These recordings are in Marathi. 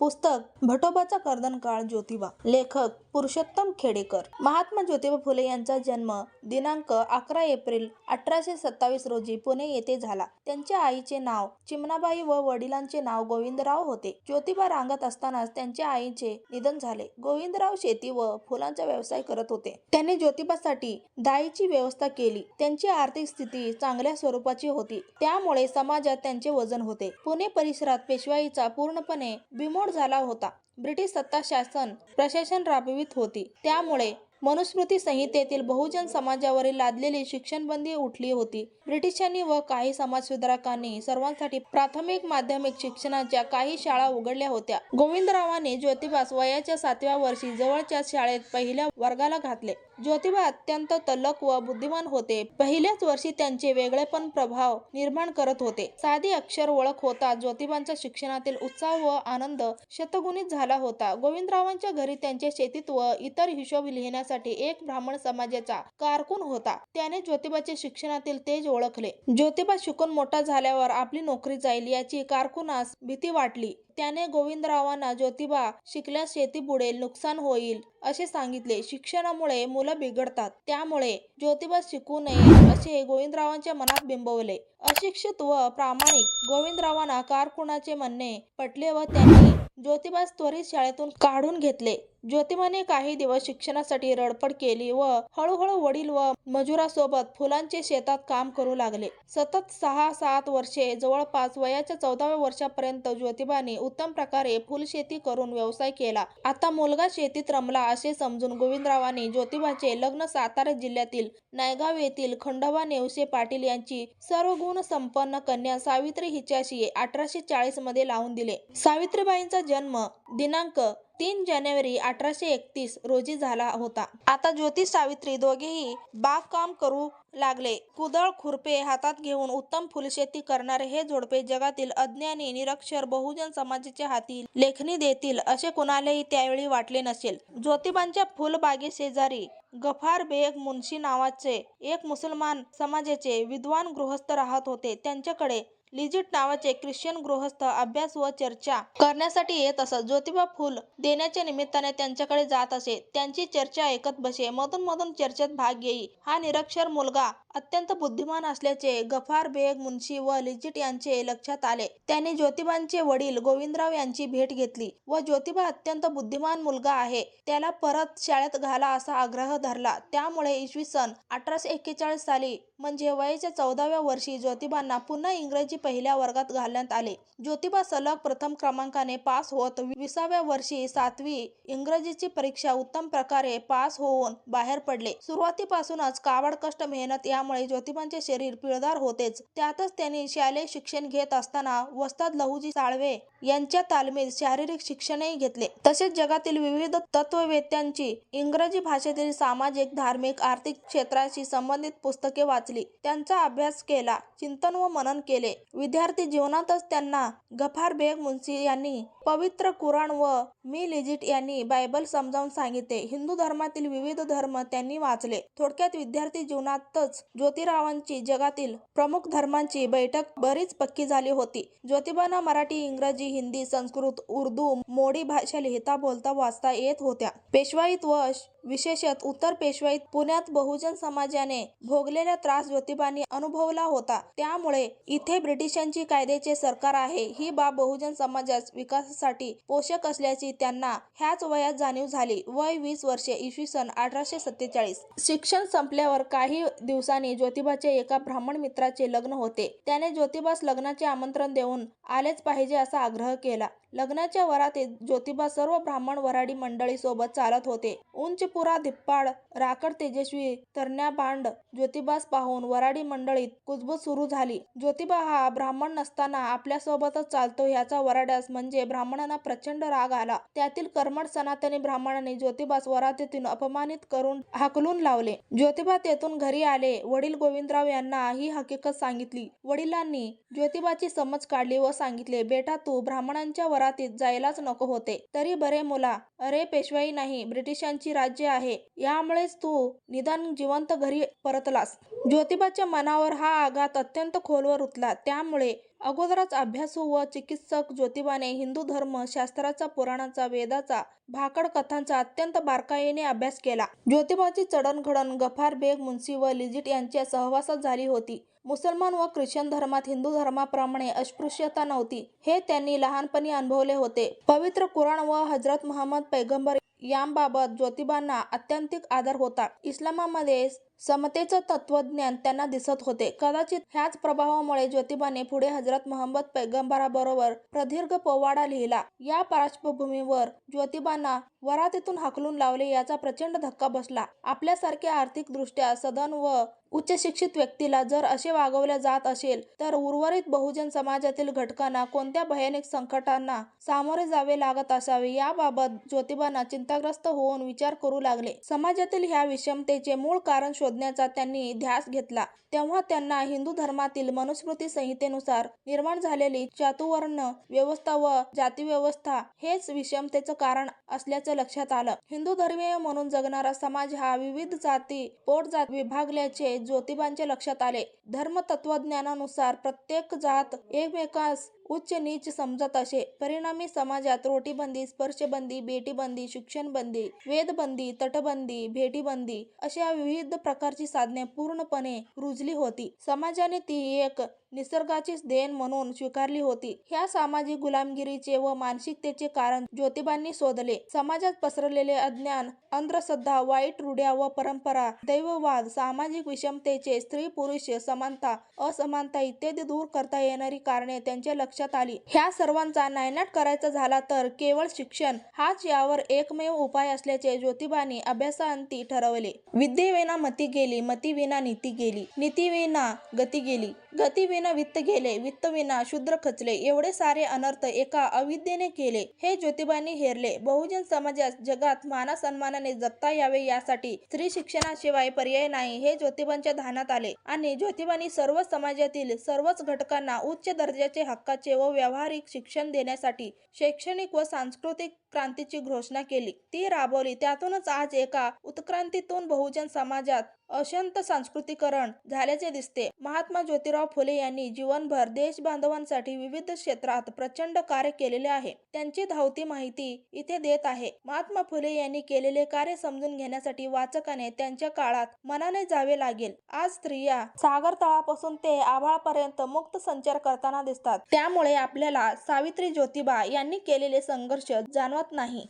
पुस्तक भटोबाचा कर्दनकाळ ज्योतिबा. लेखक पुरुषोत्तम खेडेकर. महात्मा ज्योतिबा फुले यांचा जन्म दिनांक 11 एप्रिल 1827 रोजी पुणे येथे झाला. त्यांच्या आईचे नाव चिमणाबाई व वडिलांचे नाव गोविंदराव होते. ज्योतिबा रांगत असतानाच त्यांच्या आईचे निधन झाले. गोविंदराव शेती व फुलांचा व्यवसाय करत होते. त्यांनी ज्योतिबासाठी दाईची व्यवस्था केली. त्यांची आर्थिक स्थिती चांगल्या स्वरूपाची होती, त्यामुळे समाजात त्यांचे वजन होते. पुणे परिसरात पेशवाईचा पूर्णपणे बिमोड झाला होता. ब्रिटिश सत्ता शासन प्रशासन राबवित होती, त्यामुळे मनुस्मृती संहितेतील बहुजन समाजावरील लादलेली शिक्षणबंदी उठली होती. ब्रिटिशांनी व काही समाजसुधारकांनी सर्वांसाठी प्राथमिक माध्यमिक शिक्षणाच्या काही शाळा उघडल्या होत्या. गोविंदरावांनी ज्योतिबास वयाच्या 7व्या वर्षी जवळच्याच शाळेत पहिल्या वर्गाला घातले. ज्योतिबा अत्यंत तल्लख व बुद्धिमान होते. पहिल्याच वर्षी त्यांचे वेगळेपण प्रभाव निर्माण करत होते. साधी अक्षर ओळख होता ज्योतिबांचा शिक्षणातील उत्साह व आनंद शतगुणित झाला होता. गोविंदरावांच्या घरी त्यांच्या शेतीत व इतर हिशोब लिहिण्यासाठी एक ब्राह्मण समाजाचा कारकून होता. त्याने ज्योतिबाचे शिक्षणातील तेज ओळखले. ज्योतिबा शिकून मोठा झाल्यावर आपली नोकरी जाईल याची कारकुनास भीती वाटली. त्याने गोविंदरावांना ज्योतिबा शिकल्यास शेती बुडेल, नुकसान होईल असे सांगितले. शिक्षणामुळे मुलं बिघडतात, त्यामुळे ज्योतिबा शिकू नये असे गोविंदरावांच्या मनात बिंबवले. अशिक्षित व प्रामाणिक गोविंदरावांना कारकुनाचे म्हणणे पटले व त्यांनी ज्योतिबास त्वरित शाळेतून काढून घेतले. ज्योतिबाने काही दिवस शिक्षणासाठी धडपड केली व हळूहळू वडील व मजुरासोबत फुलांचे शेतात काम करू लागले. सतत 6-7 वर्षे, जवळपास वयाच्या 14व्या वर्षापर्यंत ज्योतिबाने उत्तम प्रकारे फुलशेती करून व्यवसाय केला. आता मुलगा शेतीत रमला असे समजून गोविंदरावांनी ज्योतिबाचे लग्न सातारा जिल्ह्यातील नायगाव येथील खंडोबा नेवसे पाटील यांची सर्वगुण संपन्न कन्या सावित्री हिच्याशी 1840 मध्ये लावून दिले. सावित्रीबाईंचा जन्म दिनांक 3 जानेवारी 1831 रोजी झाला होता. आता ज्योती सावित्री दोघेही बागकाम करू लागले. कुदळ खुरपे हातात घेऊन उत्तम फुलशेती करणारे हे जोडपे जगातील अज्ञानी निरक्षर बहुजन समाजाच्या हाती लेखणी देतील असे कुणालाही त्यावेळी वाटले नसेल. ज्योतिबांच्या फुलबागेशेजारी गफार बेग मुन्शी नावाचे एक मुसलमान समाजाचे विद्वान गृहस्थ राहत होते. त्यांच्याकडे लिजिट नावाचे ख्रिश्चन गृहस्थ अभ्यास व चर्चा करण्यासाठी येत असत. ज्योतिबा फुल देण्याच्या निमित्ताने त्यांच्याकडे जात असे. त्यांची चर्चा ऐकत बसे. मधून मधून चर्चेत भाग घेई. हा निरक्षर मुलगा अत्यंत बुद्धिमान असल्याचे गफार बेग मुन्शी व लिजिट यांचे लक्षात आले. त्यांनी ज्योतिबांचे वडील गोविंदराव यांची भेट घेतली व ज्योतिबा अत्यंत बुद्धिमान मुलगा आहे, त्याला परत शाळेत घाला असा आग्रह धरला. त्यामुळे इसवी सन 1841 साली म्हणजे वयाच्या 14व्या वर्षी ज्योतिबांना पुन्हा इंग्रजी पहिल्या वर्गात घालण्यात आले. ज्योतिबा सलग प्रथम क्रमांकाने पास होत 20व्या वर्षी 7वी इंग्रजीची परीक्षा उत्तम प्रकारे पास होऊन बाहेर पडले. सुरुवातीपासूनच काबाड कष्ट मेहनत यामुळे ज्योतिबांचे शरीर पिळदार होतेच. त्यातच त्यांनी शालेय शिक्षण घेत असताना वस्ताद लहुजी साळवे यांच्या तालमीत शारीरिक शिक्षणही घेतले. तसेच जगातील विविध तत्ववेत्यांची इंग्रजी भाषेतील सामाजिक, धार्मिक, आर्थिक क्षेत्राशी संबंधित पुस्तके वाचली. त्यांचा अभ्यास केला, चिंतन व मनन केले. विद्यार्थी जीवनातच त्यांना गफार बेग मुन्शी यांनी पवित्र कुराण व मी लिजिट यांनी बायबल समजावून सांगितले. हिंदू धर्मातील विविध धर्म त्यांनी वाचले. थोडक्यात विद्यार्थी जीवनातच ज्योतिरावांची जगातील प्रमुख धर्मांची बैठक बरीच पक्की झाली होती. ज्योतिबांना मराठी, इंग्रजी, हिंदी, संस्कृत, उर्दू, मोडी भाषा लिहिता बोलता वाचता येत होत्या. पेशवाईत व विशेषतः उत्तर पेशवाईत पुण्यात बहुजन समाजाने भोगलेला त्रास ज्योतिबांनी अनुभवला होता. त्यामुळे इथे ब्रिटिशांची कायद्याचे सरकार आहे ही बाब बहुजन समाजास विकासासाठी पोषक असल्याची त्यांना ह्याच वयात जाणीव झाली. वय 20 वर्षे, इसवी सन 1847. शिक्षण संपल्यावर काही दिवसांनी ज्योतिबाच्या एका ब्राह्मण मित्राचे लग्न होते. त्याने ज्योतिबास लग्नाचे आमंत्रण देऊन आलेच पाहिजे असा आग्रह केला. लग्नाच्या वरातीत ज्योतिबा सर्व ब्राह्मण वऱ्हाडी मंडळी सोबत चालत होते. उंचपुरा, धिप्पाड, राकड, तेजस्वी तरण्या-बांड ज्योतिबास पाहून वऱ्हाडी मंडळीत कुजबूज सुरू झाली. ज्योतिबा हा ब्राह्मण नसताना आपल्यासोबतच चालतो ह्याचा वऱ्हाड्यास म्हणजे ब्राह्मणांना प्रचंड राग आला. त्यातील कर्मठ सनातनी ब्राह्मणांनी ज्योतिबास वरातीतून अपमानित करून हाकलून लावले. ज्योतिबा तेथून घरी आले. वडील गोविंदराव यांना ही हकीकत सांगितली. वडिलांनी ज्योतिबाची समज काढली व सांगितले, बेटा तू ब्राह्मणांच्या वरातीत जायलाच नको होते तरी बरे मुला. अरे पेशवाई नाही, ब्रिटिशांची राज्य आहे, यामुळेच तू निदान जिवंत घरी परतलास. ज्योतिबाच्या मनावर हा आघात अत्यंत खोलवर रुतला. त्यामुळे अगोदरच अभ्यासू व चिकित्सक ज्योतिबाने हिंदू धर्म शास्त्राचा, पुराणाचा, वेदाचा, भाकड कथांचा अत्यंत बारकाईने अभ्यास केला. ज्योतिबाची जडणघडण गफार बेग मुन्शी व लिजिट यांच्या सहवासात झाली होती. मुसलमान व ख्रिश्चन धर्मात हिंदू धर्माप्रमाणे अस्पृश्यता नव्हती, हे त्यांनी लहानपणी अनुभवले होते. पवित्र कुराण व हजरत मुहम्मद पैगंबर यांबाबत ज्योतिबांना आत्यंतिक आदर होता. इस्लामामध्ये समतेचं तत्वज्ञान त्यांना दिसत होते. कदाचित ह्याच प्रभावामुळे ज्योतिबाने पुढे हजरत मुहम्मद पैगंबराबरोबर प्रदीर्घ पोवाडा लिहिला. या पार्श्वभूमीवर ज्योतिबांना वरातीतून हाकलून लावले याचा प्रचंड धक्का बसला. आपल्यासारख्या आर्थिकदृष्ट्या सधन व उच्चशिक्षित व्यक्तीला जर असे वागवले जात असेल तर उर्वरित बहुजन समाजातील घटकांना कोणत्या भयानक संकटांना सामोरे जावे लागत असावे याबाबत ज्योतिबांना चिंताग्रस्त होऊन विचार करू लागले. समाजातील ह्या विषमतेचे मूळ कारण शोधण्याचा त्यांनी ध्यास घेतला. तेव्हा त्यांना हिंदू धर्मातील मनुस्मृती संहितेनुसार निर्माण झालेली चातुर्वर्ण व्यवस्था व जातीव्यवस्था हेच विषमतेचं कारण असल्याचं लक्षात आलं. हिंदू धर्मीय म्हणून जगणारा समाज हा विविध जाती पोटजात विभागल्याचे ज्योतिबांच्या लक्षात आले. धर्मतत्वज्ञानानुसार प्रत्येक जात एकमेकास उच्च नीच समजत असे. परिणामी समाजात रोटीबंदी, स्पर्शबंदी, बेटीबंदी, शिक्षणबंदी, वेदबंदी, तटबंदी, भेटीबंदी अशा विविध प्रकारची साधने पूर्णपणे रुजली होती. समाजाने ती एक निसर्गाचीच देण म्हणून स्वीकारली होती. ह्या सामाजिक गुलामगिरीचे व मानसिकतेचे कारण ज्योतिबांनी शोधले. समाजात पसरलेले अज्ञान, अंधश्रद्धा, वाईट रूढ्या व परंपरा, दैववाद, सामाजिक विषमतेचे, स्त्री पुरुष समानता, असमानता इत्यादी दूर करता येणारी कारणे त्यांच्या लक्षात आली. ह्या सर्वांचा नायनाट करायचा झाला तर केवळ शिक्षण हाच यावर एकमेव उपाय असल्याचे ज्योतिबांनी अभ्यासाअंती ठरवले. विद्येविना मती गेली, मतीविना नीती गेली, नीतीविना गती गेली, गतीविना वित्त गेले, वित्तविना शूद्र खचले. एवढे सारे अनर्थ एका अविद्येने केले हे ज्योतिबांनी हेरले. बहुजन समाजास जगात मानासन्मानाने जगता यावे यासाठी स्त्री शिक्षणाशिवाय पर्याय नाही हे ज्योतिबांच्या ध्यानात आले आणि ज्योतिबांनी सर्व समाजातील सर्वच घटकांना उच्च दर्जाचे हक्काचे व व्यावहारिक शिक्षण देण्यासाठी शैक्षणिक व सांस्कृतिक क्रांतीची घोषणा केली. ती राबवली. त्यातूनच आज एका उत्क्रांतीतून बहुजन समाजात अशांत सांस्कृतिकरण झाल्याचे दिसते. महात्मा ज्योतिराव फुले यांनी जीवनभर देशबांधवांसाठी विविध क्षेत्रात प्रचंड कार्य केलेले आहे. त्यांची धावती माहिती इथे देत आहे. महात्मा फुले यांनी केलेले कार्य समजून घेण्यासाठी वाचकाने त्यांच्या काळात मनाने जावे लागेल. आज स्त्रिया सागर तळापासून ते आभाळापर्यंत मुक्त संचार करताना दिसतात. त्यामुळे आपल्याला सावित्री ज्योतिबा यांनी केलेले संघर्ष जाणवत नाही.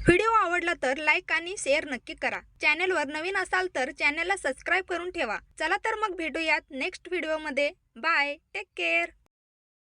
व्हिडिओ आवडला तर लाईक आणि शेअर नक्की करा. चॅनलवर नवीन असाल तर चॅनलला सबस्क्राईब करून ठेवा. चला तर मग भेटूयात नेक्स्ट व्हिडिओमध्ये. Bye, take care.